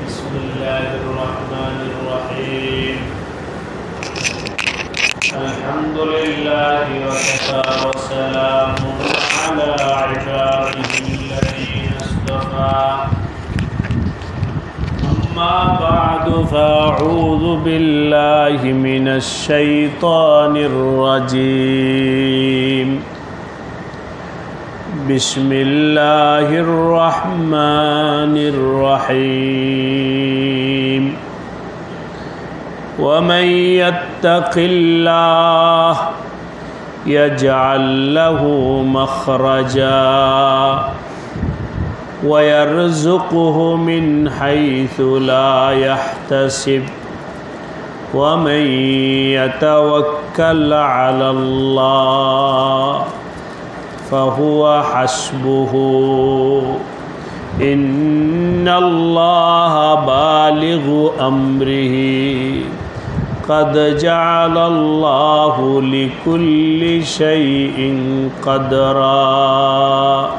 بسم الله الرحمن الرحيم الحمد لله وكفى وسلام على عباده الذين اصطفى أما بعد فأعوذ بالله من الشيطان الرجيم بسم الله الرحمن الرحيم ومن يتق الله يجعل له مخرجا ويرزقه من حيث لا يحتسب ومن يتوكل على الله فهو حسبه إن الله بالغ أمره قد جعل الله لكل شيء قدرا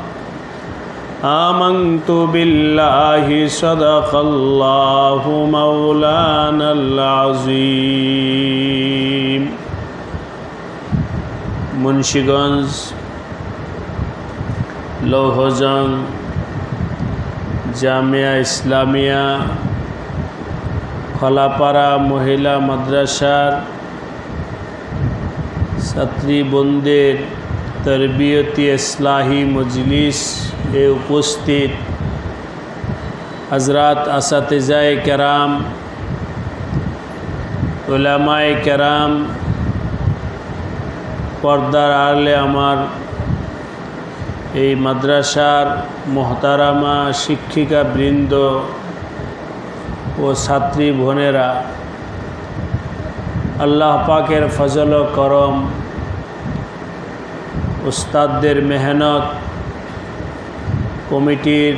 آمنت بالله صدق الله مولانا العظيم মুন্সিগঞ্জ লৌহজং জামিয়া ইসলামিয়া খলাপাড়া মহিলা মাদ্রাসার ছাত্রী বোনদের তরবিয়তি ইসলাহি মজলিস এ উপস্থিত হযরত আসাতিজায়ে কেরাম উলামায়ে কেরাম পর্দার আড়ালে আমার এই মাদ্রাসার মোহতারামা শিক্ষিকা বৃন্দ ও ছাত্রী বোনেরা, আল্লাহ পাকের ফজল ও করম, উস্তাদদের মেহনত, কমিটির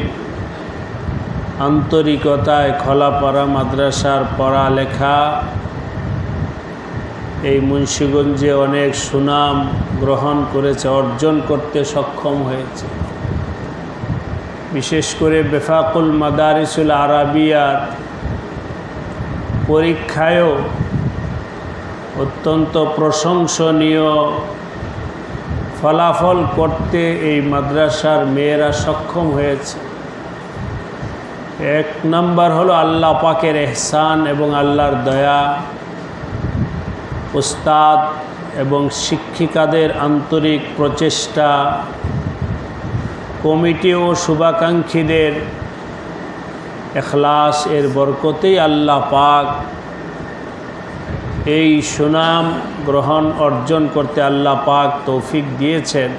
আন্তরিকতায় খোলাপাড়া মাদ্রাসার পড়ালেখা এই মুন্সিগঞ্জে অনেক সুনাম গ্রহণ করেছে, অর্জন করতে সক্ষম হয়েছে। বিশেষ করে বেফাকুল মাদারিসুল আরাবিয়ার পরীক্ষায়ও অত্যন্ত প্রশংসনীয় ফলাফল করতে এই মাদ্রাসার মেয়েরা সক্ষম হয়েছে। এক নাম্বার হলো আল্লাহ পাকের এহসান এবং আল্লাহর দয়া, উস্তাদ এবং শিক্ষিকাদের আন্তরিক প্রচেষ্টা, কমিটি ও শুভাকাঙ্ক্ষীদের ইখলাস এর বরকতেই আল্লাহ পাক এই সুনাম গ্রহণ অর্জন করতে আল্লাহ পাক তৌফিক দিয়েছেন।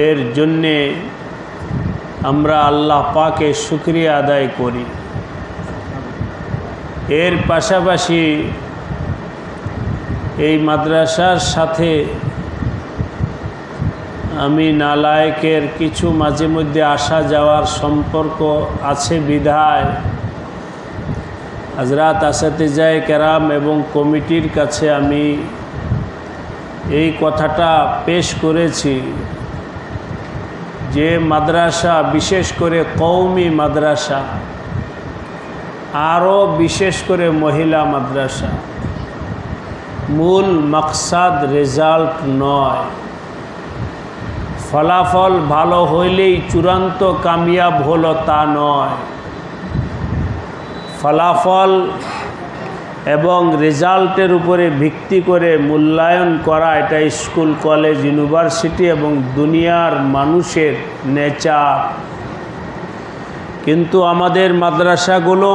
এর জন্যে আমরা আল্লাহ পাকের শুকরিয়া আদায় করি। এর পাশাপাশি এই মাদ্রাসার সাথে আমি নালায়েকের কিছু মাঝে মধ্যে আসা যাওয়ার সম্পর্ক আছে বিধায় হযরত আসাতিজায়ে কেরাম এবং কমিটির কাছে আমি এই কথাটা পেশ করেছি যে মাদ্রাসা, বিশেষ করে কওমি মাদ্রাসা, আরও বিশেষ করে মহিলা মাদ্রাসা, মূল মাকসাদ রেজাল্ট নয়। ফলাফল ভালো হইলেই চূড়ান্ত কামিয়াব হলো তা নয়। ফলাফল এবং রেজাল্টের উপরে ভিত্তি করে মূল্যায়ন করা এটা স্কুল, কলেজ, ইউনিভার্সিটি এবং দুনিয়ার মানুষের নেচার। কিন্তু আমাদের মাদ্রাসাগুলো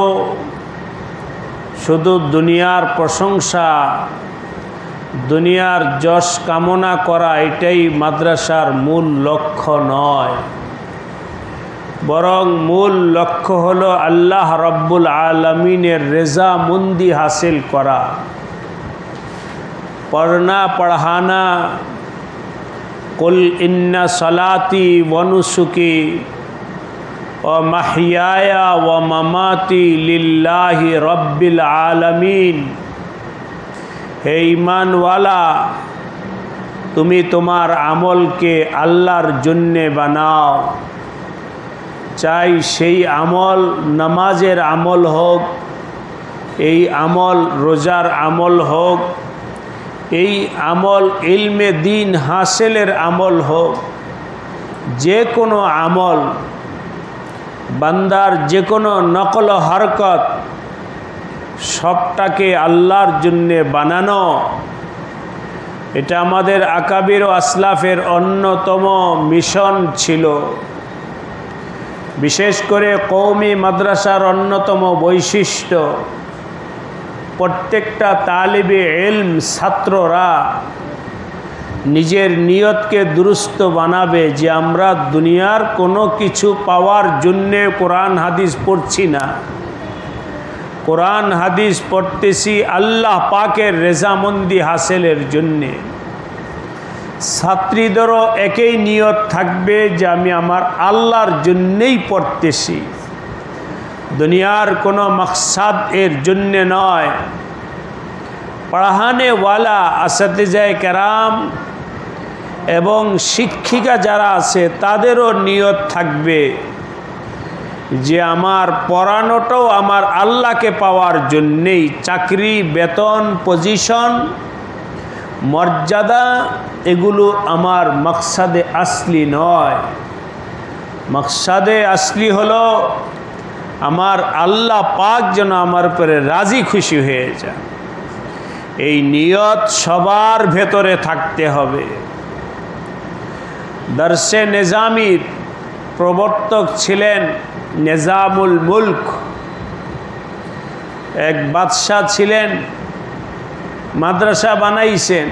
শুধু দুনিয়ার প্রশংসা, দুনিয়ার যশ কামনা করা এটাই মাদ্রাসার মূল লক্ষ্য নয়, বরং মূল লক্ষ্য হলো আল্লাহ রব্বুল আলামিনের রেজামন্দি হাসিল করা। পড়না পড়ানা কুল ইন্না সলাতি ওয়া নুসুকি ওয়া মাহইয়ায়া ওয়া মামাতি লিল্লাহি রব্বিল আলামিন। হে ঈমানওয়ালা, তুমি তোমার আমলকে আল্লাহর জন্যে বানাও, চাই সেই আমল নামাজের আমল হোক, এই আমল রোজার আমল হোক, এই আমল ইলমে দিন হাসিলের আমল হোক, যে কোনো আমল, বান্দার যে কোনো নকল হরকত, সবটাকে আল্লাহর জন্যে বানানো, এটা আমাদের আকাবির ও আসলাফের অন্যতম মিশন ছিল। বিশেষ করে কওমি মাদ্রাসার অন্যতম বৈশিষ্ট্য, প্রত্যেকটা তালিবে ইলম ছাত্ররা নিজের নিয়তকে দুরুস্ত বানাবে যে আমরা দুনিয়ার কোনো কিছু পাওয়ার জন্যে কোরআন হাদিস পড়ছি না, কোরআন হাদিস পড়তেছি আল্লাহ পাকের রেজামন্দি হাসিলের জন্যে। ছাত্রীদেরও একই নিয়ত থাকবে যে আমি আমার আল্লাহর জন্যেই পড়তেছি, দুনিয়ার কোনো মাকসাদ এর জন্যে নয়। পড়ানেওয়ালা আসাতিজায়ে কেরাম এবং শিক্ষিকা যারা আছে তাদেরও নিয়ত থাকবে যে আমার পড়ানোটাও আমার আল্লাহকে পাওয়ার জন্যেই। চাকরি, বেতন, পজিশন, মর্যাদা এগুলো আমার মাকসাদে আসলি নয়। মাকসাদে আসলি হলো আমার আল্লাহ পাক যেন আমার উপরে রাজি খুশি হয়ে যায়, এই নিয়ত সবার ভেতরে থাকতে হবে। দরসে নিজামির প্রবর্তক ছিলেন নিজামুল মুলক, এক বাদশাহ ছিলেন, মাদ্রাসা বানাইছেন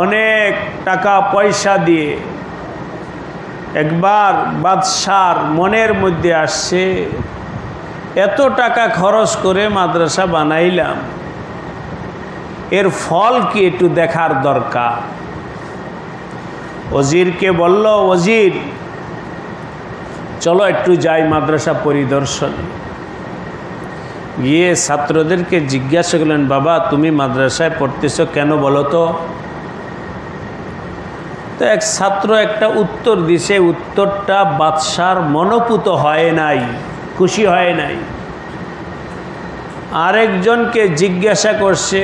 অনেক টাকা পয়সা দিয়ে। একবার বাদশার মনের মধ্যে আসছে, এত টাকা খরচ করে মাদ্রাসা বানাইলাম, এর ফল কি একটু দেখার দরকার। ওজিরকে বলল, ওজির চলো একটু যাই মাদ্রাসা পরিদর্শনে। গিয়ে ছাত্রদেরকে জিজ্ঞাসা করলেন, বাবা তুমি মাদ্রাসায় পড়তেছো কেন বলো তো? তো এক ছাত্র একটা উত্তর দিছে, উত্তরটা বাদশার মনোপুত হয় নাই, খুশি হয় নাই। আরেকজনকে জিজ্ঞাসা করছে,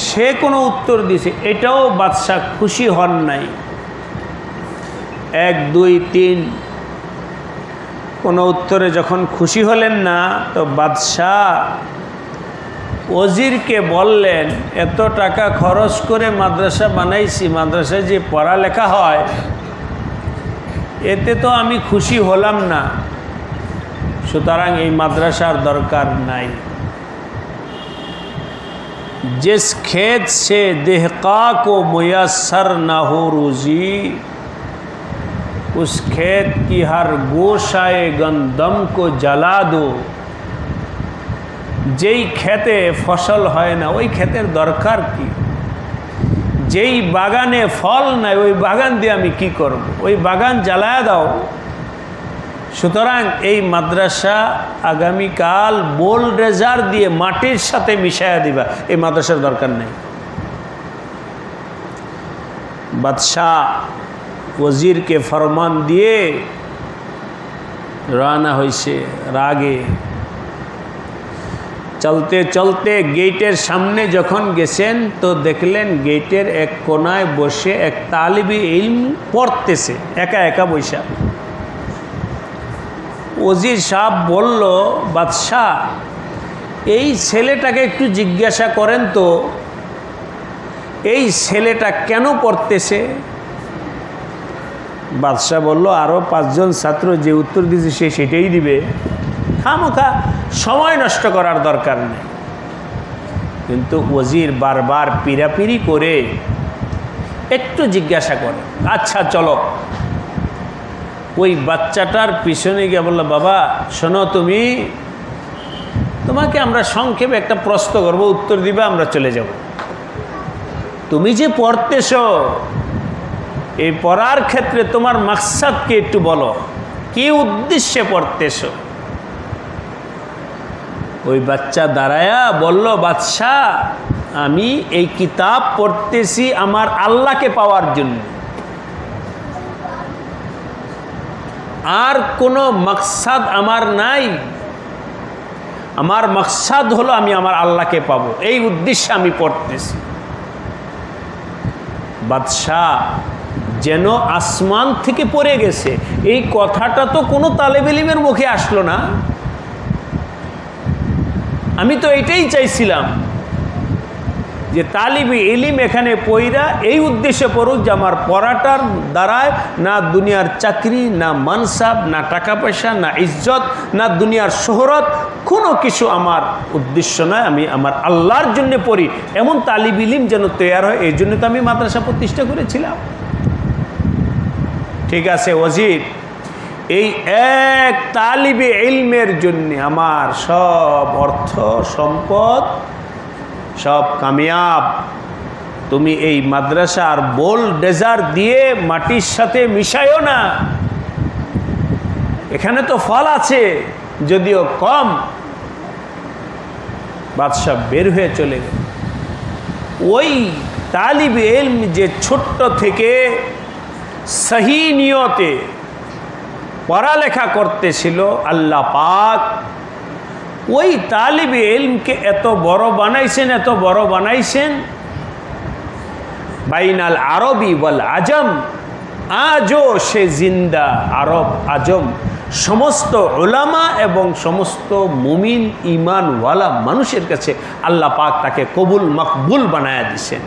সে কোনো উত্তর দিছে, এটাও বাদশা খুশি হন নাই। 1, 2, 3 কোনো উত্তরে যখন খুশি হলেন না, তো বাদশাহ ওজিরকে বললেন, এত টাকা খরচ করে মাদ্রাসা বানাইছি, মাদ্রাসায় যে পড়ালেখা হয় এতে তো আমি খুশি হলাম না, সুতরাং এই মাদ্রাসার দরকার নাই। जिस खेत से देहका को मुयस्सर न हो रोजी, उस खेत की हर गोशाए गंदम को जला दो। যেই খেতে ফসল হয় না ওই ক্ষেতের দরকার কি? যেই বাগানে ফল নাই ওই বাগান দিয়ে আমি কি করব? ওই বাগান জ্বালায়া দাও। সুতরাং এই মাদ্রাসা আগামীকাল বোলডোজার দিয়ে মাটির সাথে মিশায়া দিবা, এই মাদ্রাসার দরকার নেই। বাদশাহ ওজিরকে ফরমান দিয়ে রওনা হয়েছে রাগে। চলতে চলতে গেটের সামনে যখন গেছেন তো দেখলেন গেটের এক কোনায় বসে এক তালিবে ইলম পড়তেছে, একা একা বৈশা। ওজির সাহেব বলল, বাদশাহ এই ছেলেটাকে একটু জিজ্ঞাসা করেন তো, এই ছেলেটা কেন পড়তেছে? বাদশাহ বলল, আরও 5 জন ছাত্র যে উত্তর দিয়েছে সে সেটাই দিবে, খামোখা সময় নষ্ট করার দরকার নেই। কিন্তু ওজির বারবার পিরাপিরি করে একটু জিজ্ঞাসা করে, আচ্ছা চলো। ওই বাচ্চাটার পিছনে গিয়ে বলল, বাবা শোনো, তোমাকে আমরা সংক্ষেপে একটা প্রশ্ন করবো, উত্তর দিবে, আমরা চলে যাব। তুমি যে পড়তেছো এই পড়ার ক্ষেত্রে তোমার মাকসাদকে একটু বলো, কি উদ্দেশ্যে পড়তেছো? ওই বাচ্চা দাঁড়ায়া বলল, বাদশাহ আমি এই কিতাব পড়তেছি আমার আল্লাহকে পাওয়ার জন্য। আর কোনো মাকসাদ আমার নাই। আমার মাকসাদ হলো আমি আমার আল্লাহকে পাবো, এই উদ্দেশ্যে আমি পড়তেছি। বাদশাহ যেন আসমান থেকে পড়ে গেছে। এই কথাটা তো কোনো তালেব ইলমের মুখে আসলো না। আমি তো এটাই চাইছিলাম যে তালিবে ইলম এখানে পড়া এই উদ্দেশ্যে পড়ুক যে আমার পড়াটার দ্বারায় না দুনিয়ার চাকরি, না মানসাব, না টাকা পয়সা, না ইজ্জত, না দুনিয়ার শোহরত, কোনো কিছু আমার উদ্দেশ্য নয়। আমি আমার আল্লাহর জন্য পড়ি, এমন তালিব ইলম যেন তৈরি হয়, এই জন্য তো আমি মাদ্রাসা প্রতিষ্ঠা করেছিলাম। ঠিক আছে ওজির, এই এক তালিবে ইলমের জন্য আমার সব অর্থ সম্পদ সব কামিয়াব। তুমি এই মাদ্রাসার বোল ডেজার দিয়ে মাটির সাথে মিশাইও না। এখানে তো ফল আছে যদিও কম। বাদশাহ বের হয়ে চলে গেল। ওই তালিবে ইলম যে ছোট্ট থেকে সহি নিয়তে পড়ালেখা করতেছিল, আল্লাহ পাক ওই তালিবে ইলমকে এত বড় বানাইছেন, এত বড় বানাইছেন। বাইনাল আরবি ওয়াল আজম, আজও সে জিন্দা আরব আজম সমস্ত উলামা এবং সমস্ত মুমিন ঈমানওয়ালা মানুষের কাছে আল্লাহ পাক তাকে কবুল মকবুল বানায়া দিয়েছেন।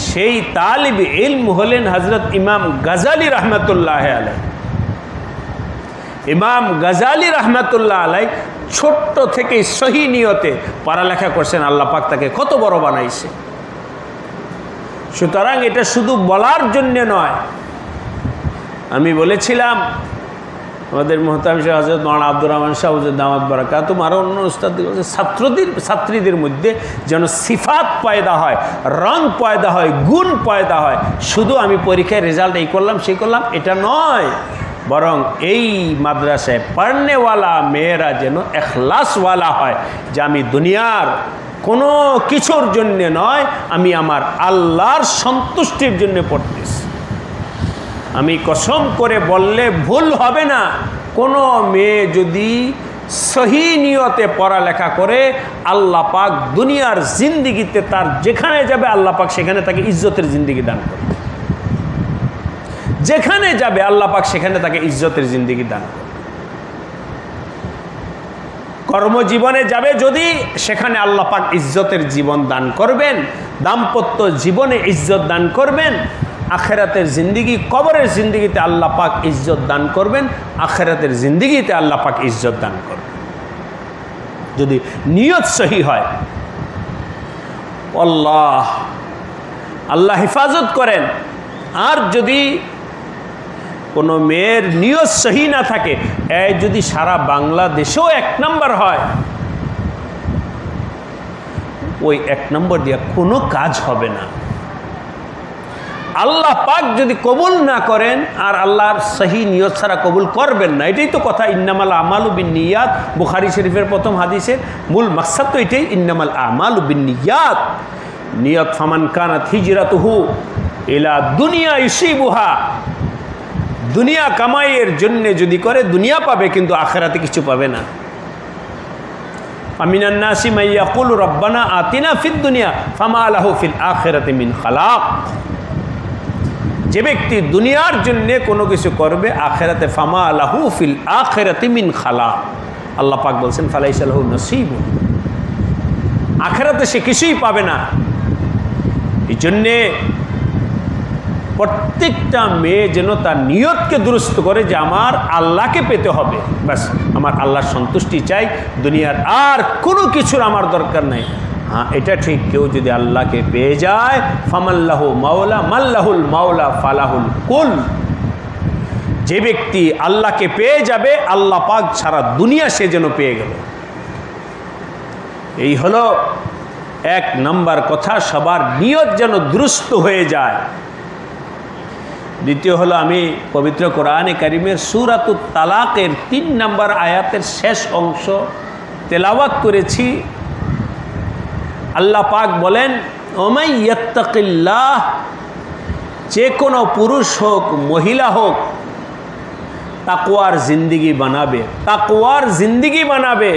সেই তালিবে ইলম হলেন হযরত ইমাম গাজালি রহমতুল্লাহ আলাইহ। ইমাম গাজালি রহমতুল্লাহ আলাইহ ছোট্ট থেকে সহি নিয়তে পড়ালেখা করছেন, আল্লাহ পাক তাকে কত বড় বানাইছে। সুতরাং এটা শুধু বলার জন্য নয়। আমি বলেছিলাম আমাদের মুহতামিম শাহ হযরত মাওলানা আব্দুর রহমান শাহ হুজুর দামাত বারাকাতুহু আরও অন্য উস্তাদ ছাত্রীদের মধ্যে যেন সিফাত পয়দা হয়, রং পয়দা হয়, গুণ পয়দা হয়। শুধু আমি পরীক্ষায় রেজাল্ট এই করলাম সেই করলাম এটা নয়, বরং এই মাদ্রাসায় পড়নেওয়ালা মেয়েরা যেন এখলাসওয়ালা হয়, যে আমি দুনিয়ার কোনো কিছুর জন্য নয়, আমি আমার আল্লাহর সন্তুষ্টির জন্য পড়তেছি। আমি কসম করে বললে ভুল হবে না, কোনো মেয়ে যদি সহি নিয়তে পড়ালেখা করে, আল্লাহ পাক দুনিয়ার জিন্দিগিতে তার যেখানে যাবে আল্লাহ পাক সেখানে তাকে ইজ্জতের জিন্দিগি দান করবে। যেখানে যাবে আল্লাহ পাক সেখানে তাকে ইজ্জতের জিন্দিগি দান করবে। কর্মজীবনে যাবে যদি, সেখানে আল্লাহ পাক ইজ্জতের জীবন দান করবেন। দাম্পত্য জীবনে ইজ্জত দান করবেন। আখেরাতের জিন্দিগি, কবরের জিন্দিগিতে আল্লাহ পাক ইজ্জত দান করবেন। আখেরাতের জিন্দিগিতে আল্লাহ পাক ইজ্জত দান করবেন যদি নিয়ত সহি হয়। আল্লাহ হেফাজত করেন। আর যদি কোনো মেয়ের নিয়ত সহি না থাকে, যদি সারা বাংলাদেশেও 1 নম্বর হয়, ওই 1 নম্বর দিয়ে কোনো কাজ হবে না। আল্লাহ পাক যদি কবুল না করেন, আর আল্লাহর সহি নিয়ত ছাড়া কবুল করবেন না। এটাই তো কথা, ইন্নামাল আমালু বিন্নিয়াত। বুখারী শরীফের প্রথম হাদিসের মূল মাকসাদ তো এটাই, ইন্নামাল আমালু বিন্নিয়াত। নিয়ত ফামান কানাত হিজরাতুহু ইলা দুনিয়া ইউসিবুহা, দুনিয়া কামাইয়ের জন্য যদি করে দুনিয়া পাবে, কিন্তু আখিরাতে কিছু পাবে না। আমিনান নাসি মান ইয়াকুলু রাব্বানা আতিনা ফিদ দুনিয়া ফামা লাহু ফিল আখিরাতি মিন খালাক। যে ব্যক্তি দুনিয়ার জন্য কোনো কিছু করবে, আখিরাতে ফামা লাহু ফিল আখিরাতি মিন খালাক, আল্লাহ পাক বলছেন ফালাইসা লাহু নসিবুন, আখিরাতে সে কিছুই পাবে না। এই জন্যে প্রত্যেকটা মেয়ে যেন তার নিয়তকে দুরুস্ত করে যে আমার আল্লাহকে পেতে হবে, ব্যাস আমার আল্লাহর সন্তুষ্টি চাই, দুনিয়ার আর কোনো কিছুর আমার দরকার নাই। হ্যাঁ, এটা ঠিক, কেউ যদি আল্লাহকে পেয়ে যায়, ফামাল্লাহু মাওলা মাল্লাহুল মাওলা ফালাহুল কুল, যে ব্যক্তি আল্লাহকে পেয়ে যাবে, আল্লাহ পাক সারা দুনিয়া সে যেন পেয়ে গেল। এই হলো 1 নম্বর কথা, সবার নিয়ত যেন দুরুস্ত হয়ে যায়। দ্বিতীয় হলো, আমি পবিত্র কোরআনে কারিমের সূরাতুত তালাকের 3 নম্বর আয়াতের শেষ অংশ তেলাওয়াত করেছি। আল্লাহ পাক বলেন, ওমাই ইয়াত্তাকিল্লাহ, যে কোনো পুরুষ হোক মহিলা হোক, তাকওয়ার জিন্দিগি বানাবে, তাকওয়ার জিন্দিগি বানাবে।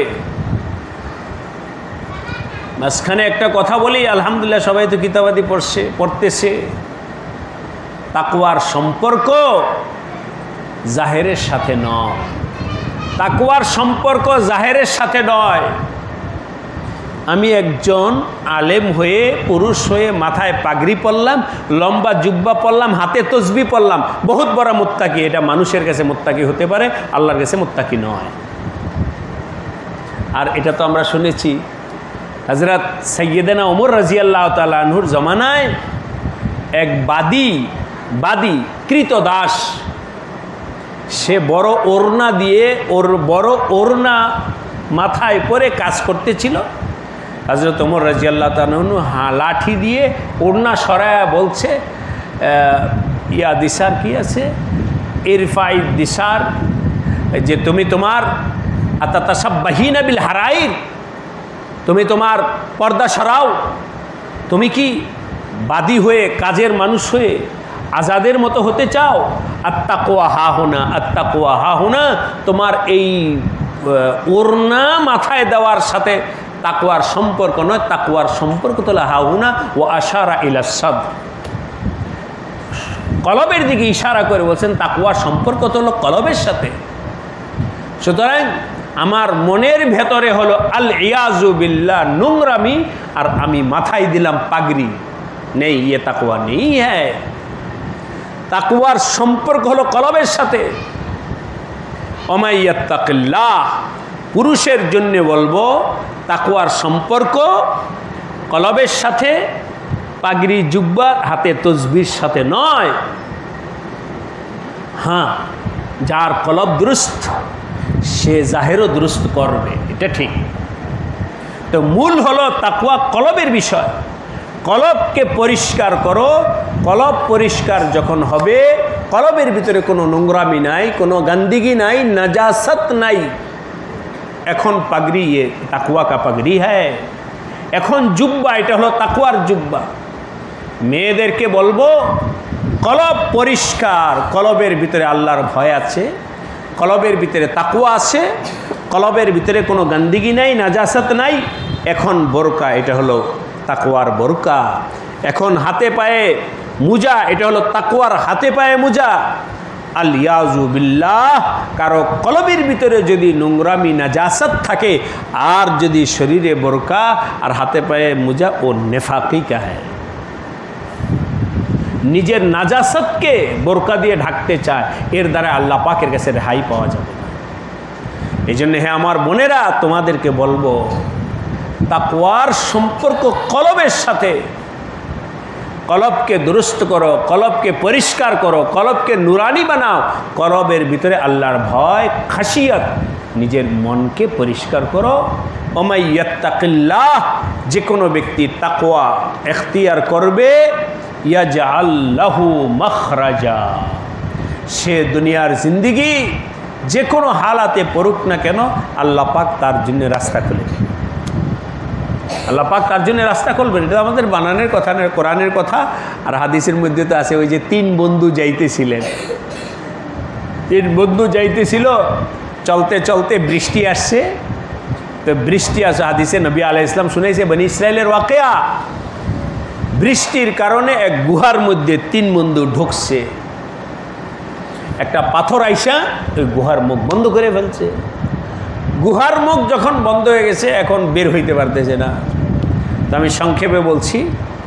মাঝখানে একটা কথা বলি, আলহামদুলিল্লাহ সবাই তো কিতাবাদি পড়তেছে। তাকওয়ার সম্পর্ক জাহেরের সাথে নয়, তাকওয়ার সম্পর্ক জাহেরের সাথে নয়। আমি একজন আলেম হয়ে, পুরুষ হয়ে, মাথায় পাগড়ি পরলাম, লম্বা জুব্বা পরলাম, হাতে তসবি পরলাম, বহুত বড় মুত্তাকি, এটা মানুষের কাছে মুত্তাকি হতে পারে, আল্লাহর কাছে মুত্তাকি নয়। আর এটা তো আমরা শুনেছি হযরত সাইয়্যিদানা ওমর রাদিয়াল্লাহু তাআলা আনহুর জমানায় এক বাদী কৃতদাস, সে বড় ওড়না দিয়ে, ওর বড় ওড়না মাথায় পরে কাজ করতেছিল। হযরত ওমর রাদিয়াল্লাহু তাআলা আনহু লাঠি দিয়ে ওড়না সরায়া বলছে, ইয়া দিশার, কি আছে, ইরফাই দিশার, যে তুমি তোমার আতাতাসাব্বাহিনা বিল হারাইর, তুমি তোমার পর্দা সরাও। তুমি কি বাদী হয়ে, কাজের মানুষ হয়ে আজাদের মতো হতে চাও? আত্তাকওয়া হাহুনা, আত্তাকওয়া হাহুনা। তোমার এই ওড়না মাথায় দেওয়ার সাথে তাকওয়ার সম্পর্ক নয়, তাকওয়ার সম্পর্ক তো হাহুনা ও আশারা ইলা সাদ, কলবের দিকে ইশারা করে বলছেন তাকওয়ার সম্পর্ক তো হলো কলবের সাথে। সুতরাং আমার মনের ভেতরে হলো আল ইয়াজু বিল্লাহ নোংরামি, আর আমি মাথায় দিলাম পাগড়ি, নেই, ইয়ে তাকওয়া নেই। হ্যাঁ, তাকওয়ার সম্পর্ক হলো কলবের সাথে। ওমাইয়াত্তাকিল্লাহ, পুরুষের জন্য বলবো তাকওয়ার সম্পর্ক কলবের সাথে, পাগড়ি জুব্বা হাতে তসবির সাথে নয়। হ্যাঁ, যার কলব দুরুস্ত সে জাহেরও দুরুস্ত করবে, এটা ঠিক। তো মূল হলো তাকওয়া কলবের বিষয়। কলবকে পরিষ্কার করো, কলব পরিষ্কার যখন হবে, কলবের ভিতরে কোনো নোংরামি নাই, কোনো গন্দিগি নাই, নাজাসত নাই। এখন পাগড়ি, ये তাকওয়া কা পাগড়ি হ্যায়, এখন জুব্বা, এটা হলো তাকওয়ার জুব্বা। মেয়েদেরকে বলবো কলব পরিষ্কার, কলবের ভিতরে আল্লাহর ভয় আছে, কলবের ভিতরে তাকওয়া আছে, কলবের ভিতরে কোনো গন্দিগি নাই, নাজাসত নাই। এখন বোরকা, এটা হলো তাকওয়ার বোরকা। এখন হাতে পায়ে মুজা, এটা হলো তাকওয়ার হাতে পায়ে মুজা। আল ইয়াজু বিল্লাহ, কারো কলবের ভিতরে যদি নোংরামি নাজাসত থাকে, আর যদি শরীরে বোরকা আর হাতে পায়ে মুজা, ও নেফাকি কা হ্যায়। নিজের নাজাসতকে বোরকা দিয়ে ঢাকতে চায়, এর দ্বারা আল্লাহ পাকের কাছে রেহাই পাওয়া যাবে না। এই জন্য হে আমার বোনেরা, তোমাদেরকে বলবো তাকওয়ার সম্পর্ক কলবের সাথে। কলবকে দুরুস্ত করো, কলবকে পরিষ্কার করো, কলবকে নুরানি বানাও, কলবের ভিতরে আল্লাহর ভয়, খাশিয়ত, নিজের মনকে পরিষ্কার করো। ওমাইয়াত্তাকিল্লাহ, যে কোনো ব্যক্তি তাকওয়া এখতিয়ার করবে, ইয়াজআল লাহু মাখরাজা, সে দুনিয়ার জিন্দিগি যে কোনো হালাতে পড়ুক না কেন, আল্লাহ পাক তার জন্য রাস্তা খুলে দেবে। আল্লাহ পাক তার জন্য রাস্তা খুলবেন। এটা আমাদের বানানের কথা না, কোরআনের কথা। আর হাদিসের মধ্যে তো আছে, ওই যে 3 বন্ধু যাইতেছিলেন, 3 বন্ধু যাইতেছিল, চলতে চলতে বৃষ্টি আসছে। তো বৃষ্টি আসে, হাদিসে নবী আলাইহিস সালাম শুনাইছে বনি ইসরাইলের ওয়াকিয়া। বৃষ্টির কারণে এক গুহার মধ্যে 3 বন্ধু ঢুকছে। একটা পাথর আইসা ওই গুহার মুখ বন্ধ করে ফেলছে। গুহার মুখ যখন বন্ধ হয়ে গেছে, এখন বের হইতে পারতেছে না। তো আমি সংক্ষেপে বলছি,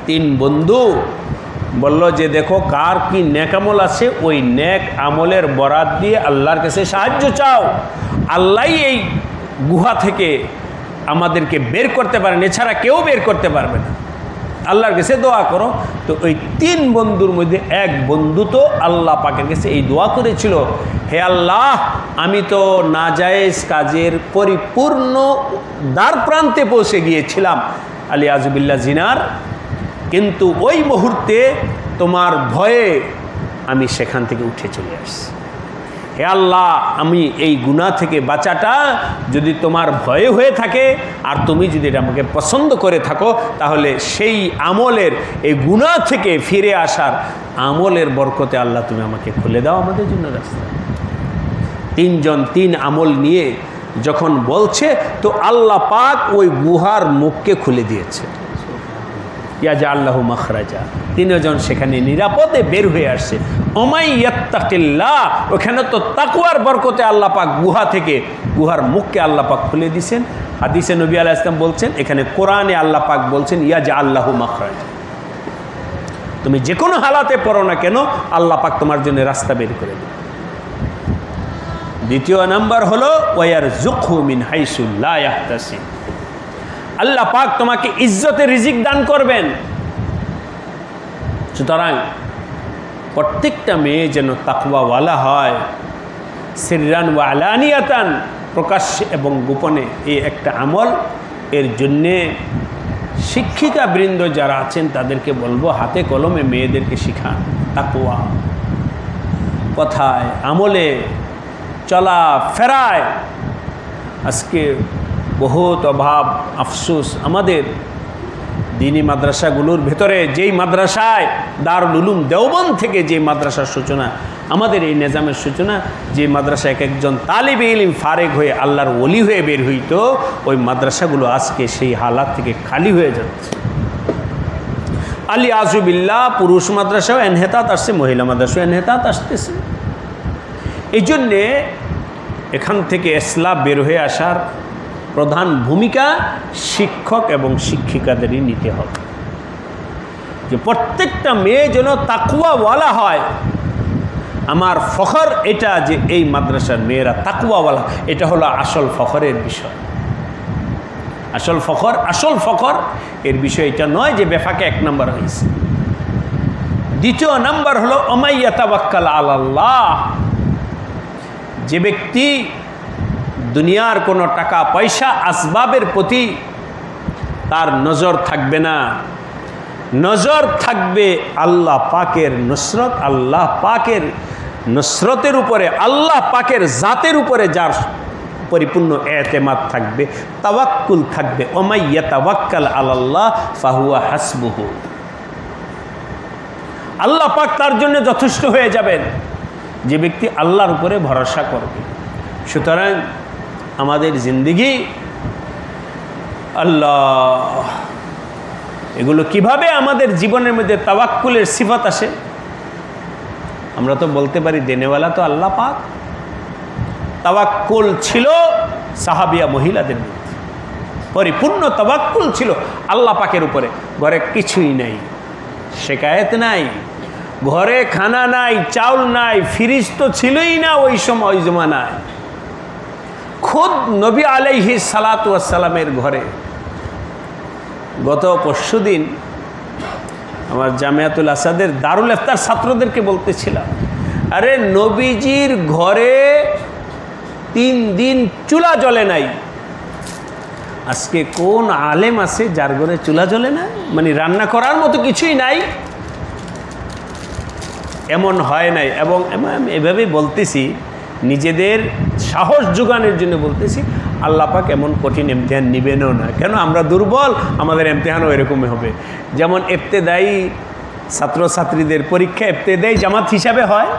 3 বন্ধু বলল যে দেখো কার কি নেক আমল আছে, ওই নেক আমলের বরাত দিয়ে আল্লাহর কাছে সাহায্য চাও। আল্লাহই এই গুহা থেকে আমাদেরকে বের করতে পারেন, এছাড়া কেউ বের করতে পারবে না। আল্লাহর কাছে দোয়া করো। তো ওই 3 বন্ধুর মধ্যে এক বন্ধু তো আল্লাহ পাকের কাছে এই দোয়া করেছিল, হে আল্লাহ, আমি তো নাজায়েজ কাজের পরিপূর্ণ দ্বার প্রান্তে পৌঁছে গিয়েছিলাম, আলিয়াজুবিল্লাহ জিনার, কিন্তু ওই মুহূর্তে তোমার ভয়ে আমি সেখান থেকে উঠে চলে আসছি। হে আল্লাহ, আমি এই গুনাহ থেকে বাঁচাটা যদি তোমার ভয়ে হয়ে থাকে, আর তুমি যদি এটা আমাকে পছন্দ করে থাকো, তাহলে সেই আমলের, এই গুনাহ থেকে ফিরে আসার আমলের বরকতে আল্লাহ তুমি আমাকে খুলে দাও আমাদের জন্য রাস্তা। তিনজন তিন আমল নিয়ে যখন বলছে তো আল্লাহ পাক ওই গুহার মুখকে খুলে দিয়েছে, ইয়াজআল্লাহু মাখরাজা। তিনজন সেখানে নিরাপদে বের হয়ে আসছে। ওমাই ইয়াত্তাকিল্লাহ, ওখানে তো তাকওয়ার বরকতে আল্লাহ পাক গুহা থেকে গুহার মুখকে আল্লাহ পাক খুলে দিয়েছেন। হাদিসে নবী আলাইহিস সালাম বলছেন, এখানে কোরআনে আল্লাহ পাক বলছেন ইয়াজআল্লাহু মাখরাজা। তুমি যে কোনো হালাতে পড়ো না কেন আল্লাহ পাক তোমার জন্য রাস্তা বের করে দেবে। দ্বিতীয় নাম্বার হলো ওয়ারযুকহু মিন হাইসু লা ইয়াহতাসিব, আল্লাহ পাক তোমাকে ইজ্জতের রিজিক দান করবেন। সুতরাং প্রত্যেকটা মেয়ে যেন তাকওয়াওয়ালা হয়, সিররান ওয়া আলানিয়াতান, প্রকাশ্যে এবং গোপনে। এই একটা আমল, এর জন্যে শিক্ষিকা বৃন্দ যারা আছেন তাদেরকে বলবো হাতে কলমে মেয়েদেরকে শিখান তাকওয়া, কথায় আমলে চলা ফেরায়। আজকে বহুত অভাব, আফসোস। আমাদের দ্বীনি মাদ্রাসাগুলোর ভেতরে যেই মাদ্রাসায় দারুল উলুম দেওবন্দ থেকে যে মাদ্রাসার সূচনা, আমাদের এই নিজামের সূচনা, যে মাদ্রাসা এক একজন তালিবে ইলম ফারেক হয়ে আল্লাহর ওলি হয়ে বের হইত, ওই মাদ্রাসাগুলো আজকে সেই হালাত থেকে খালি হয়ে যাচ্ছে। আলী আজুবিল্লাহ, পুরুষ মাদ্রাসাও এনহেতাত আসছে, মহিলা মাদ্রাসাও এনহেতাত আসতেছে। এই জন্যে এখান থেকে ইসলাম বের হয়ে আসার প্রধান ভূমিকা শিক্ষক এবং শিক্ষিকাদেরই নিতে হবে, যে প্রত্যেকটা মেয়ে যেন তাকওয়াওয়ালা হয়। আমার ফখর এটা যে এই মাদ্রাসার মেয়েরা তাকওয়াওয়ালা, এটা হলো আসল ফখরের বিষয়। আসল ফখর এর বিষয় এটা নয় যে বেফাকে এক নম্বর হয়েছে। দ্বিতীয় নাম্বার হলো ওমাইয়া তাওয়াক্কাল আলাল্লাহ, যে ব্যক্তি দুনিয়ার কোনো টাকা পয়সা আসবাবের প্রতি তার নজর থাকবে না, নজর থাকবে আল্লাহ পাকের নুসরত, আল্লাহ পাকের নুসরতের উপরে, আল্লাহ পাকের জাতের উপরে যার পরিপূর্ণ এতেমাদ থাকবে, তাওয়াক্কুল থাকবে। ওমাই ইয়াতাওয়াক্কাল আলাল্লাহ ফাহুয়া হাসবুহু, আল্লাহ পাক তার জন্য যথেষ্ট হয়ে যাবেন, যে ব্যক্তি আল্লাহর উপরে ভরসা করবে। সুতরাং আমাদের জিন্দেগি আল্লাহ, এগুলো কিভাবে আমাদের জীবনের মধ্যে তাওয়াক্কুলের সিফাত আসে? আমরা তো বলতে পারি দেনেওয়ালা তো আল্লাহ পাক। তাওয়াক্কুল ছিল সাহাবিয়া মহিলাদের মধ্যে, পরিপূর্ণ তাওয়াক্কুল ছিল আল্লাহ পাকের উপরে। ঘরে কিছুই নাই, শিকায়েত নাই, ঘরে খানা নাই, চাউল নাই, ফ্রিজ তো ছিলই না ওই সময়, ওই জমানায়। খুদ নবী আলাইহিস সালাতু ওয়াস সালামের ঘরে গত পরশুদিন আমার জামিয়াতুল আসাদের দারুল ইফতার ছাত্রদেরকে বলতেছিলাম, আরে নবীজির ঘরে 3 দিন চুলা জ্বলে নাই। আজকে কোন আলেম আছে যার ঘরে চুলা জ্বলে না? মানে রান্না করার মতো কিছুই নাই, এমন হয় নাই। এবং এভাবেই বলতেছি, নিজেদের সাহস যোগানোর জন্য বলতেছি, আল্লাহ পাক এমন কঠিন ইমতিহান নিবেনও না। কেন? আমরা দুর্বল, আমাদের ইমতিহানও এরকমই হবে। যেমন ইবতেদায়ী ছাত্রছাত্রীদের পরীক্ষা ইবতেদায়ী জামাত হিসাবে হয়,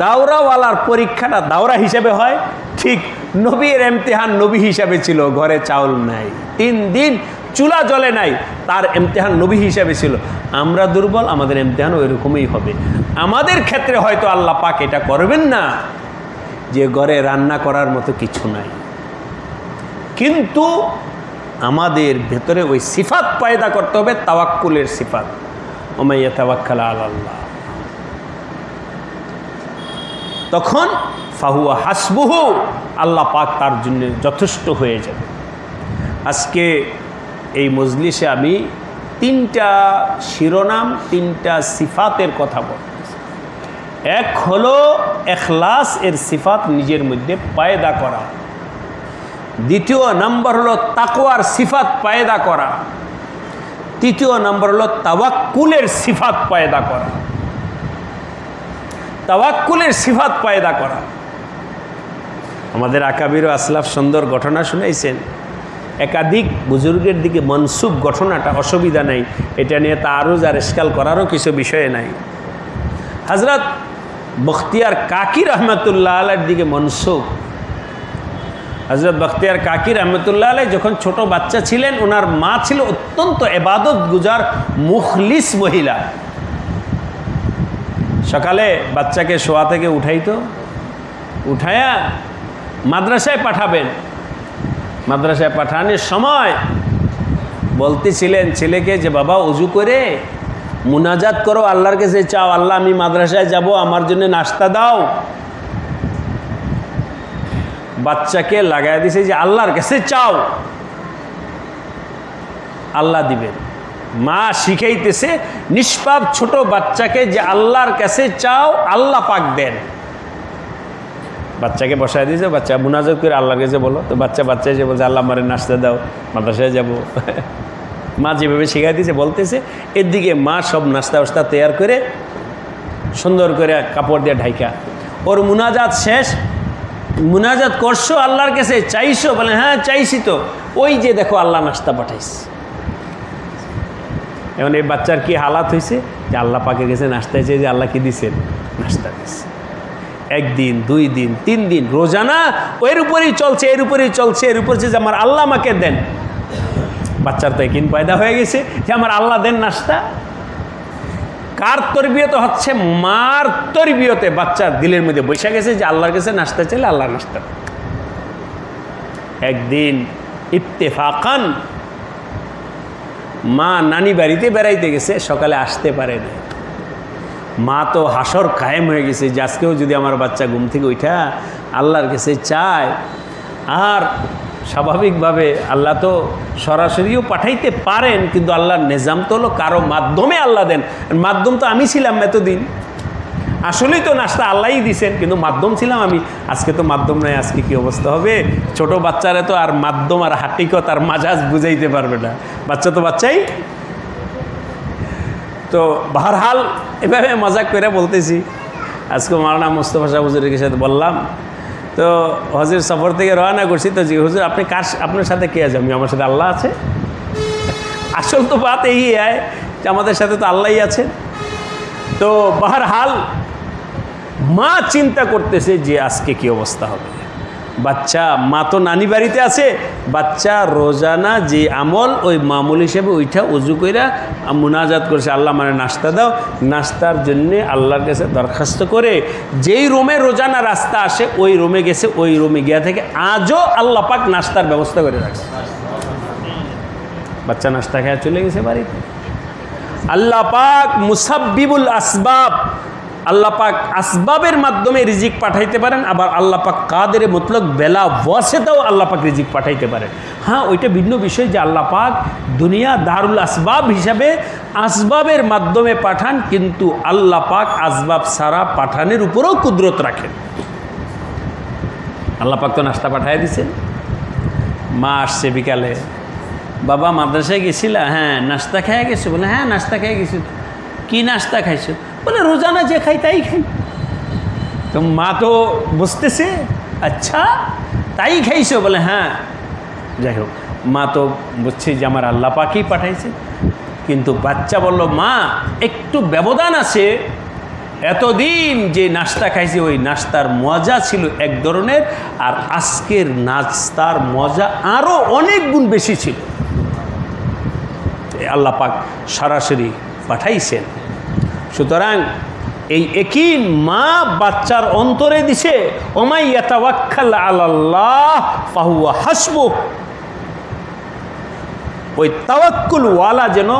দাওরাওয়ালার পরীক্ষাটা দাওরা হিসাবে হয়, ঠিক নবীর ইমতিহান নবী হিসাবে ছিল। ঘরে চাউল নাই, 3 দিন চুলা জ্বলে নাই, তার ইমতিহান নবী হিসাবে ছিল। আমরা দুর্বল, আমাদের ইমতিহানও এরকমই হবে। আমাদের ক্ষেত্রে হয়তো আল্লাহ পাক এটা করবেন না যে ঘরে রান্না করার মতো কিছু নাই, কিন্তু আমাদের ভেতরে ওই সিফাত পয়দা করতে হবে, তাওয়াক্কুলের সিফাত। ওমাইয়া তাওয়াক্কাল আলাল্লাহ, তখন ফাহুয়া হাসবুহু, আল্লাহ পাক তার জন্য যথেষ্ট হয়ে যাবে। আজকে এই মজলিসে আমি 3টা শিরোনাম, 3টা সিফাতের কথা বলতেছি। এক হলো ইখলাস এর সিফাত নিজের মধ্যে পয়দা করা। দ্বিতীয় নাম্বার হলো তাকওয়ার সিফাত পয়দা করা। তৃতীয় নাম্বার হলো তাওয়াক্কুলের সিফাত পয়দা করা। তাওয়াক্কুলের সিফাত পয়দা করা। আমাদের আকাবির ও আসলাফ সুন্দর ঘটনা শুনাইছেন, একাধিক বুজুর্গের দিকে মনসুব ঘটনাটা, অসুবিধা নাই, এটা নিয়ে তারুজ আর ইশকাল করারও কিছু বিষয় নাই। হযরত বখতিয়ার কাকি রহমতুল্লাহ আলাইহির দিকে মনসুব। হযরত বখতিয়ার কাকি রহমতুল্লাহ আলাইহি যখন ছোট বাচ্চা ছিলেন, ওনার মা ছিল অত্যন্ত ইবাদত গুজার মুখলিস মহিলা। সকালে বাচ্চাকে শোয়া থেকে উঠাইতো, উঠায়া মাদ্রাসায় পাঠাবেন। মাদ্রাসায় পাঠানোর সময় বলতেছিলেন ছেলেকে যে বাবা ওযু করে মুনাজাত করো, আল্লাহর কাছে চাও, আল্লাহ আমি মাদ্রাসায় যাব, আমার জন্য নাস্তা দাও। বাচ্চাকে লাগাই দিছে যে আল্লাহর কাছে চাও, আল্লাহ দিবেন। মা শিখাইতেছে নিষ্পাপ ছোট বাচ্চাকে যে আল্লাহর কাছে চাও, আল্লাহ পাক দেন। বাচ্চাকে বসায় দিয়েছে, বাচ্চা মুনাজাত করে আল্লাহর কাছে বলো। তো বাচ্চাই যে বলছে আল্লাহ আমারে নাস্তা দাও, মাদ্রাসায় যাব। মা যেভাবে শিখাই দিয়েছে বলতেছে, এর দিকে মা সব নাস্তা ওস্তা তৈয়ার করে সুন্দর করে কাপড় দিয়ে ঢাইকা, ওর মুনাজাত শেষ। মুনাজাত করছো আল্লাহর কাছে, চাইছো? বলে হ্যাঁ চাইছি তো। ওই যে দেখো আল্লাহ নাস্তা পাঠাইছে। এখন এই বাচ্চার কি হালাত হয়েছে যে আল্লাহ পাকের কাছে নাস্তা চেয়ে যে আল্লাহ কি দিছেন? নাস্তা দিচ্ছে। একদিন, 2 দিন, 3 দিন রোজানা এর উপরেই চলছে, এর উপরেই চলছে, এর উপরে যে আমার আল্লাহ আমাকে দেন। বাচ্চার তো একদিন পয়দা হয়ে গেছে যে আমার আল্লাহ দেন নাস্তা। কার তরবিয়ত হচ্ছে? মার তরবিয়তে বাচ্চার দিলের মধ্যে বসে গেছে যে আল্লাহর কাছে নাস্তা চাইলে আল্লাহ নাস্তা। একদিন ইত্তেফাকান মা নানি বাড়িতে বেড়াইতে গেছে, সকালে আসতে পারে না। মা তো হাসর কায়েম হয়ে গেছে যে আজকেও যদি আমার বাচ্চা ঘুম থেকে উঠা আল্লাহর কাছে চায়। আর স্বাভাবিকভাবে আল্লাহ তো সরাসরিও পাঠাইতে পারেন, কিন্তু আল্লাহর নিজাম তো হলো কারো মাধ্যমে আল্লাহ দেন। মাধ্যম তো আমি ছিলাম এতদিন, আসলেই তো নাস্তা আল্লাহই দিছেন, কিন্তু মাধ্যম ছিলাম আমি। আজকে তো মাধ্যম নাই, আজকে কি অবস্থা হবে? ছোট বাচ্চারা তো আর মাধ্যম আর হাকিকত আর মাজাজ বুঝাইতে পারবে না। বাচ্চা তো বাচ্চাই। তো বাহরহাল এভাবে মজাক করে বলতেছি। আজকে মাওলানা মোস্তফা শাহ হুজুরের সাথে বললাম, তো হজের সফর থেকে রওনা করছি, তো জি হুজুর আপনি আপনার সাথে কে আছে? আমি আমার সাথে আল্লাহ আছে। আসল তো বাত এই হয় যে আমাদের সাথে তো আল্লাহই আছেন। তো বাহরহাল মা চিন্তা করতেছে যে আজকে কি অবস্থা হবে। বাচ্চা, মা তো নানি বাড়িতে আছে, বাচ্চা রোজানা যে আমল ওই মামুল হিসেবে ওইটা উজু কইরা মুনাজাত করছে, আল্লাহ মানে নাস্তা দাও। নাস্তার জন্যে আল্লাহর কাছে দরখাস্ত করে যেই রুমে রোজানা রাস্তা আসে ওই রুমে গেছে, ওই রুমে গিয়া থেকে আজও আল্লাহ পাক নাস্তার ব্যবস্থা করে রাখছে। বাচ্চা নাস্তা খেয়ে চলে গেছে বাড়িতে। আল্লাহ পাক মুসাব্বিবুল আসবাব, আল্লাহ পাক আসবাবের মাধ্যমে রিজিক পাঠাইতে পারেন। আবার আল্লাহ পাক কাদের মুতলক বেলা ওয়াসিতাও আল্লাহ পাক রিজিক পাঠাইতে পারেন। হ্যাঁ, ওইটা ভিন্ন বিষয় যে আল্লাহ পাক দুনিয়া দারুল আসবাব হিসাবে আসবাবের মাধ্যমে পাঠান, কিন্তু আল্লাহ পাক আসবাব সারা পাঠানের উপরেও কুদরত রাখেন। আল্লাহ পাক তো নাস্তা পাঠাই দিছেন। মা আসছে বিকালে, বাবা মাদ্রাসায় গেছিলা? হ্যাঁ। নাস্তা খেয়ে গেছো? বলে হ্যাঁ নাস্তা খেয়ে গেছি। কি নাস্তা খাইছো? বলে রোজানা যে খাই তাই খাই। তো মা তো বুঝতেছে, আচ্ছা তাই খাইছো? বলে হ্যাঁ। যাই হোক, মা তো বুঝছে যে আমার আল্লাহ পাকই পাঠাইছে। কিন্তু বাচ্চা বলল মা একটু ব্যবধান আছে, এতদিন যে নাস্তা খাইছি ওই নাস্তার মজা ছিল এক ধরনের, আর আজকের নাস্তার মজা আরও অনেক গুণ বেশি ছিল। আল্লাহ পাক সরাসরি পাঠাইছেন। সুতরাং এই একিন মা বাচ্চার অন্তরে দিছে, ওমাই ইয়াতাওয়াক্কাল আলাল্লাহ ফাহুয়া হাসবুহ। ওই তাওয়াক্কুল ওয়ালা যেন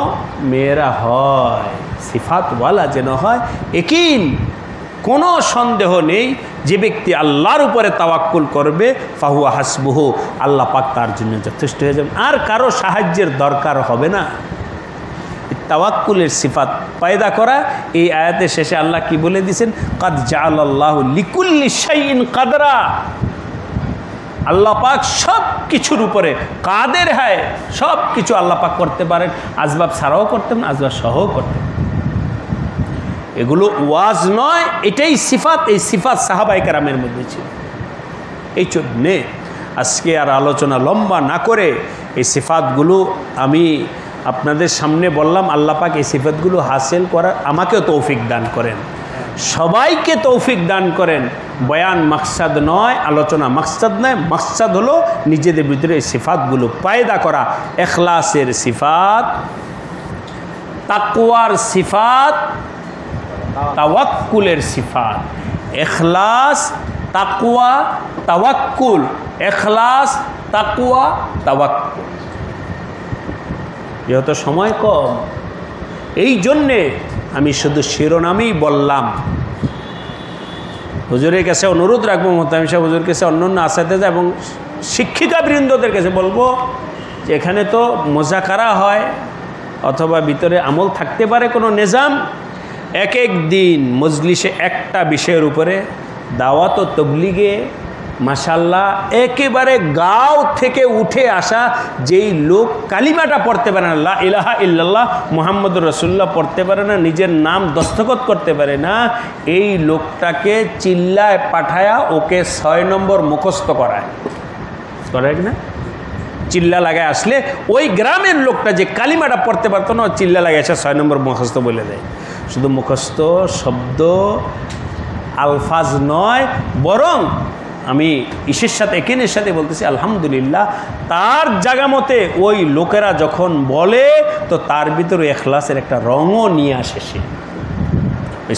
মেয়েরা হয়, সিফাত ওয়ালা যেন হয়। একিন, কোনো সন্দেহ নেই যে ব্যক্তি আল্লাহর উপরে তাওয়াক্কুল করবে ফাহুয়া হাসবুহ, আল্লাহ পাক তার জন্য যথেষ্ট হয়ে যাবে, আর কারো সাহায্যের দরকার হবে না। তাওয়াক্কুলের সিফাত পয়দা করা এই আয়াতের শেষে আল্লাহ কি বলে দিয়েছেন? কাদ জাআলাল্লাহু লিকুল্লি শাইইন কাদরা। আল্লাহ পাক সব কিছুর উপরে কাদের হয়, সব কিছু আল্লাহ পাক করতে পারেন। আসবাব ছাড়াও করতেন, আসবাব সহও করতেন। এগুলো ওয়াজ নয়, এটাই সিফাত। এই সিফাত সাহাবায়ে কেরামের মধ্যে ছিল। এই জন্যে আজকে আর আলোচনা লম্বা না করে এই সিফাতগুলো আমি আপনাদের সামনে বললাম। আল্লাহ পাক এই সিফাতগুলো হাসিল করার আমাকেও তৌফিক দান করেন। সবাইকে তৌফিক দান করেন। বয়ান মাকসাদ নয়, আলোচনা মাকসাদ নয়, মাকসাদ হলো নিজেদের ভিতরে এই সিফাতগুলো পায়দা করা। ইখলাসের সিফাত, তাকওয়ার সিফাত, তাওয়াক্কুলের সিফাত। ইখলাস, তাকওয়া, তাওয়াক্কুল। ইখলাস, তাকওয়া, তাওয়াক্কুল। যেহেতু সময় কম, এই জন্যে আমি শুধু শিরোনামেই বললাম। হুজুরের কাছে অনুরোধ রাখবো, মোহতামিম সাহেব হুজুরের কাছে, অন্যান্য আসাতেজা এবং শিক্ষিকা বৃন্দদের কাছে বলবো যে এখানে তো মোজাকারা হয় অথবা ভিতরে আমল থাকতে পারে কোনো নিজাম। এক এক দিন মজলিসে একটা বিষয়ের উপরে দাওয়াত ও তবলিগে মাশাল্লাহ একেবারে গাঁও থেকে উঠে আসা যেই লোক কালিমাটা পড়তে পারে না, লা ইলাহা ইল্লাল্লাহ মুহাম্মদুর রাসূলুল্লাহ পড়তে পারে না, নিজের নাম দস্তখত করতে পারে না, এই লোকটাকে চিল্লায় পাঠায়া ওকে 6 নম্বর মুখস্থ করায় না। চিল্লা লাগায় আসলে ওই গ্রামের লোকটা যে কালিমাটা পড়তে পারতো না, চিল্লা লাগায় এসে 6 নম্বর মুখস্থ বলে দেয়। শুধু মুখস্থ শব্দ আলফাজ নয়, বরং আমি ইসের সাথে একিনের সাথে বলতেছি আলহামদুলিল্লাহ, তার জায়গা মতে ওই লোকেরা যখন বলে তো তার ভিতরে ইখলাসের একটা রঙও নিয়ে আসে সে। এই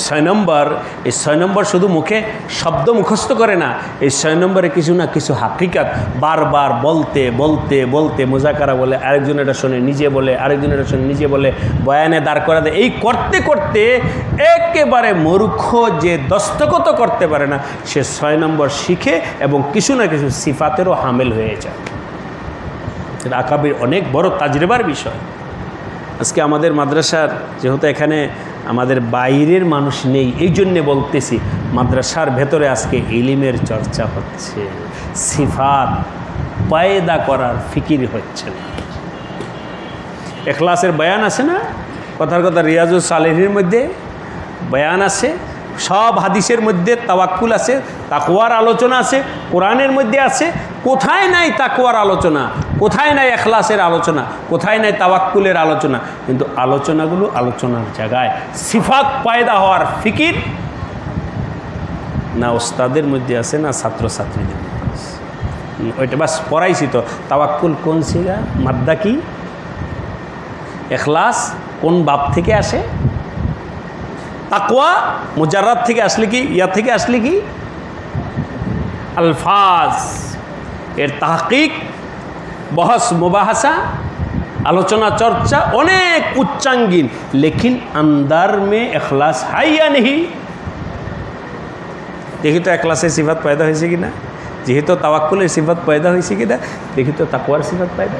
6 নম্বর শুধু মুখে শব্দ মুখস্থ করে না, এই 6 নম্বরে কিছু না কিছু হাকিকাত বারবার বলতে বলতে বলতে মুজাকারা বলে, আরেকজন এটা শুনে নিজে বলে, আরেকজন এটা শুনে নিজে বলে, বয়ানে দাঁড় করা দেয়। এই করতে করতে একেবারে মূর্খ যে দস্তখত করতে পারে না, সে 6 নম্বর শিখে এবং কিছু না কিছু সিফাতেরও হামেল হয়ে যায়। এটা আকাবির অনেক বড় তাজরিবার বিষয়। আজকে আমাদের মাদ্রাসার, যেহেতু এখানে আমাদের বাইরের মানুষ নেই, এই জন্যে বলতেছি, মাদ্রাসার ভেতরে আজকে ইলমের চর্চা হচ্ছে, সিফাত পায়দা করার ফিকির হচ্ছে না। ইখলাসের বয়ান আছে না, কথার কথা রিয়াজুস সালেহীর মধ্যে বয়ান আছে, সব হাদিসের মধ্যে তাওয়াক্কুল আছে, তাকওয়ার আলোচনা আছে, কোরআনের মধ্যে আছে। কোথায় নাই তাকওয়ার আলোচনা, কোথায় নাই ইখলাসের আলোচনা, কোথায় নাই তাওয়াক্কুলের আলোচনা, কিন্তু আলোচনাগুলো আলোচনার জায়গায়। সিফাত পায়দা হওয়ার ফিকির না ওস্তাদের মধ্যে আছে, না ছাত্রছাত্রীদের মধ্যে আছে। ওইটা বাস পড়াইছি তো, তাওয়াক্কুল কোন সিগা, মাদ্দা কি, ইখলাস কোন বাব থেকে আসে, তাকওয়া মুজাররাদ থেকে আসলে কি, ইয়া থেকে আসলে কি, अल्फाज एर तहकीक बहस मुबाहसा आलोचना चर्चा अनेक उच्चांगीन, लेकिन अंदर में इखलास है या नहीं। देखी तो इखलासेर सिफत पैदा होइছে कि ना, जेहेतु तावाक्कुलेर सिफत पैदा होइছে कि ना, देखी तो ताकवार सिफत पैदा।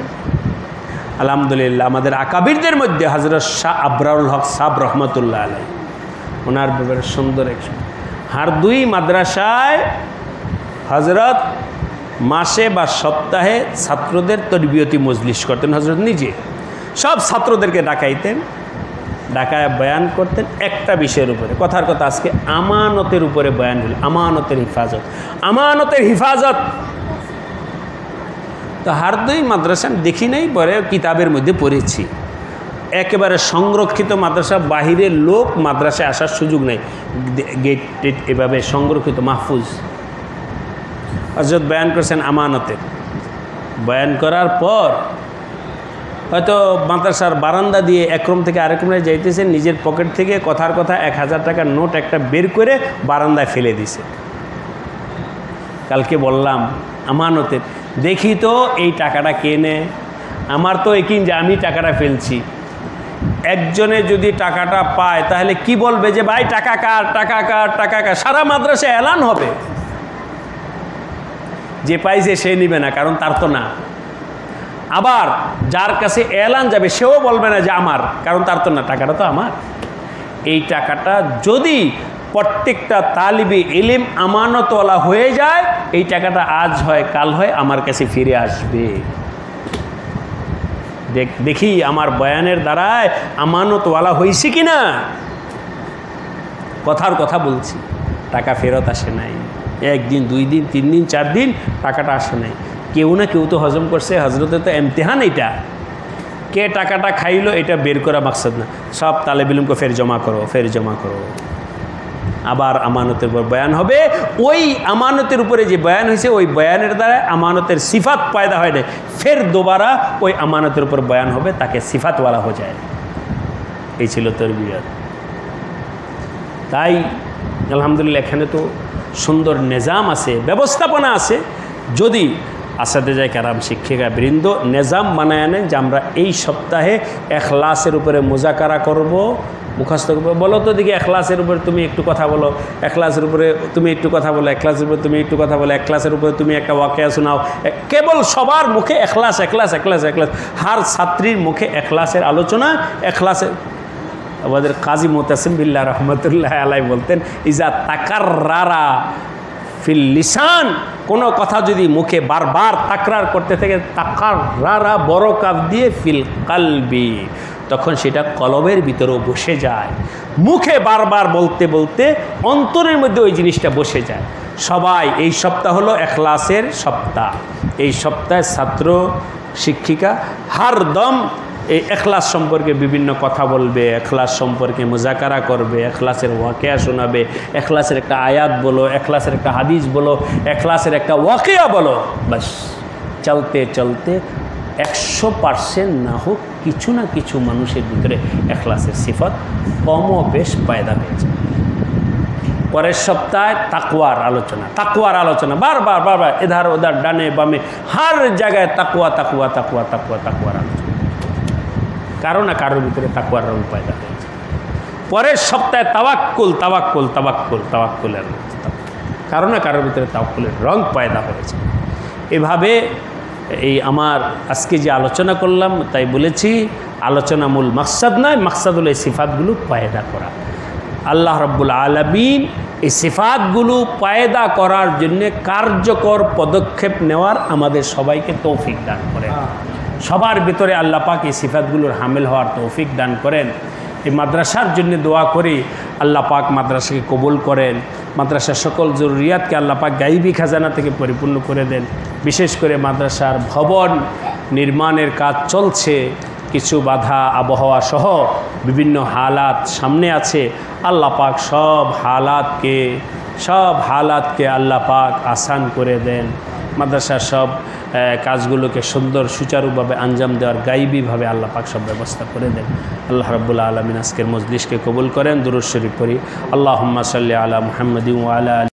आलহামদুলিল্লাহ आमादेर आकाबिरदेर मध्य हजरत शाह अब्रारुल हक साहब रहमतुल्लाह आलैहि ओनार ब्যাপারে सुंदर एक हारदुई माद्रासाय हजरत मासे बा सप्ताहे छात्रদের তরবিয়তি মজলিস করতেন। हजरत निजे सब छात्रদেরকে ডাকাইতেন, ঢাকায় বয়ান করতেন একটা বিষয়ের উপরে। কথার কথা আজকে আমানতের উপরে বয়ান হল, আমানতের হিফাজত, আমানতের হিফাজত। তো হারদুই মাদ্রাসা দেখি নাই, পরে কিতাবের মধ্যে পড়েছি। একেবারে সংরক্ষিত মাদ্রাসা, বাহিরের লোক মাদ্রাসায় আসার সুযোগ নেই, গেট টেট এভাবে সংরক্ষিত মাহফুজ। হযরত বয়ান করেছেন আমানতের। বয়ান করার পর হয়তো মাদ্রাসার বারান্দা দিয়ে এক রুম থেকে আরেক রুমে যাইতেছেন, নিজের পকেট থেকে কথার কথা 1000 টাকার নোট একটা বের করে বারান্দায় ফেলে দিছে। কালকে বললাম আমানতের, দেখি তো এই টাকাটা কে নেয়। আমার তো একিন যে আমি টাকাটা ফেলছি। একজনে যদি টাকাটা পায় তাহলে কি বলবে যে ভাই টাকা কার, টাকা কার, টাকা কার। সারা মাদ্রাসায় এলান হবে, যে পাইছে সে নিবে না, কারণ তার তো না। আবার যার কাছে এলান যাবে সেও বলবে না যে আমার, কারণ তার তো না, টাকাটা তো আমার। এই টাকাটা যদি প্রত্যেকটা তালিবে ইলম আমানতওয়ালা হয়ে যায়, এই টাকাটা আজ হয় কাল হয় আমার কাছে ফিরে আসবে। দেখি আমার বয়ানের দ্বারায় আমানতওয়ালা হয়েছে কি না। কথার কথা বলছি, টাকা ফেরত আসে নাই। একদিন, 2 দিন, 3 দিন, 4 দিন টাকাটা আসে নাই। কেউ না কেউ তো হজম করছে। হজরতের তো ইমতিহান এটা, কে টাকাটা খাইলো এটা বের করা মাকসাদ না। সব তালেব ইলমকে ফের জমা করো, ফের জমা করো। আবার আমানতের উপর বয়ান হবে। ওই আমানতের উপরে যে বয়ান হয়েছে ওই বয়ানের দ্বারা আমানতের সিফাত পয়দা হয় না, ফের দোবারা ওই আমানতের উপর বয়ান হবে, তাকে সিফাতওয়ালা হয়ে যায়। এই ছিল তরবিয়ত। তাই আলহামদুলিল্লাহ এখানে তো সুন্দর নিজাম আছে, ব্যবস্থাপনা আছে। যদি আসাদেজায়ে কেরাম শিক্ষিকা বৃন্দ নিজাম বানায় নেন যে আমরা এই সপ্তাহে এখলাসের উপরে মুজাকারা করব, মুখস্থ করবো। বলো তো দেখি, এখলাসের উপরে তুমি একটু কথা বলো, এখলাসের উপরে তুমি একটু কথা বলো, এখলাসের উপরে তুমি একটু কথা বলো, এখলাসের উপরে তুমি একটা ওয়াকিয়া শোনাও। কেবল সবার মুখে এখলাস এখলাস এখলাস এখলাস, হার ছাত্রীর মুখে এখলাসের আলোচনা, এখলাসের। আমাদের কাজী মুতাসিম বিল্লাহ রহমতুল্লাহ আলাই বলতেন, ইজা তাকাররারা ফিল লিসান, কোনো কথা যদি মুখে বারবার তাকরার করতে থাকে, তাকাররারা বড় কাফ দিয়ে ফিল কালবি, তখন সেটা কলবের ভিতরেও বসে যায়। মুখে বারবার বলতে বলতে অন্তরের মধ্যে ওই জিনিসটা বসে যায়। সবাই এই সপ্তাহ হলো এখলাসের সপ্তাহ। এই সপ্তাহে ছাত্র শিক্ষিকা হারদম এই এখলাস সম্পর্কে বিভিন্ন কথা বলবে, এখলাস সম্পর্কে মুজাকারা করবে, এখলাসের ওয়াকিয়া শোনাবে, এখলাসের একটা আয়াত বলো, এখলাসের একটা হাদিস বলো, এখলাসের একটা ওয়াকিয়া বলো। বাস চলতে চলতে 100% না হোক কিছু না কিছু মানুষের ভিতরে এখলাসের সিফত কম বেশ পয়দা হয়েছে। পরের সপ্তাহে তাকওয়ার আলোচনা বারবার বারবার এধার ওধার ডানে বামে হার জায়গায় তাকওয়া তাকওয়া তাকওয়া তাকওয়া তাকওয়ার আলোচনা। কারো না কারোর ভিতরে তাকওয়ার রং পয়দা হয়েছে। পরের সপ্তাহে তাওয়াক্কুলের কারো না কারোর ভিতরে তাওয়াক্কুলের রং পয়দা হয়েছে। এভাবে এই আমার আজকে যে আলোচনা করলাম, তাই বলেছি আলোচনা মূল মাকসাদ নয়, মাকসাদ হলো এই সিফাতগুলো পয়দা করা। আল্লাহ রাব্বুল আলামিন এই সিফাতগুলো পয়দা করার জন্য কার্যকর পদক্ষেপ নেওয়ার আমাদের সবাইকে তৌফিক দান করেন। সবার ভিতরে আল্লাহ পাক এই সিফাতগুলোর হামিল হওয়ার তৌফিক দান করেন। এই মাদ্রাসার জন্য দোয়া করি, আল্লাহ পাক মাদ্রাসাকে কবুল করেন, মাদ্রাসার সকল জরুরিয়াতকে আল্লাহ পাক গাইবী খাজানা থেকে পরিপূর্ণ করে দেন। বিশেষ করে মাদ্রাসার ভবন নির্মাণের কাজ চলছে, কিছু বাধা আবহাওয়া সহ বিভিন্ন হালাত সামনে আছে। আল্লাহ পাক সব হালাতকে আল্লাহ পাক আসান করে দেন। মাদ্রাসার সব কাজগুলোকে সুন্দর সুচারুভাবে আঞ্জাম দেওয়ার গাইবীভাবে আল্লাহ পাক সব ব্যবস্থা করে দেন। আল্লাহ রাব্বুল আলামিন আজকের মজলিসকে কবুল করেন। দুরূদ শরীফ পড়ি। আল্লাহুম্মা সাল্লি আলা মুহাম্মাদিন ওয়া আলা